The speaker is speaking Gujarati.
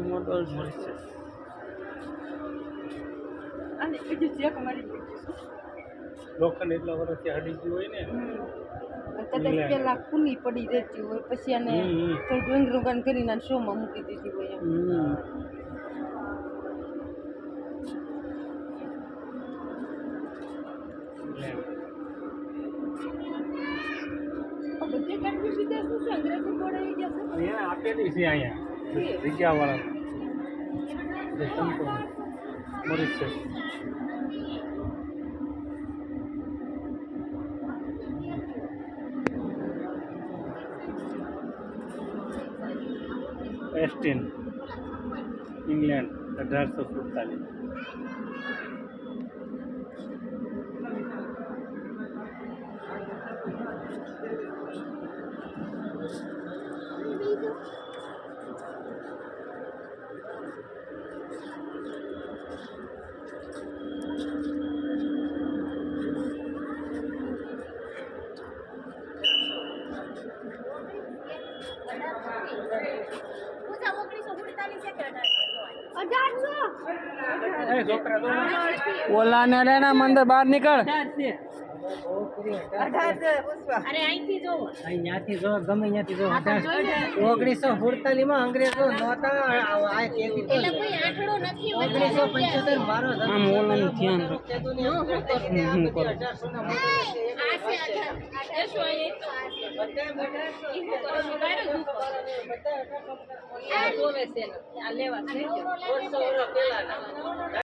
મોડલ મળશે અને બીજું જે કમાડી લોખંડ એટલા વર્ષથી હડી ગયું હોય ને કદાચ પેલા ખુલ્લી પડી રહેતી હોય પછી એને થોડું રંગ કરીને શોમાં મૂકી દીધી હોય એમ. બધી કન્ટ્રી વિદેશનું છે અંગ્રેજી બોર્ડ આવી ગયા છે અહીંયા આપેલી છે અહીંયા જગ્યાવાળા મોરિશિયસ એસ્ટિન ઇંગ્લેન્ડ 1847 ઓલા ને રેના મંદર બહાર નીકળ અરે અહીંથી જોવો અહીંયાથી જો ગમે ત્યાંથી જો 1947 માં અંગ્રેજો નહોતા આ કેદી તો એટલે કોઈ આંકડો નથી 1975 મારો આમ ઓલાનું ધ્યાન રાખો. લેવા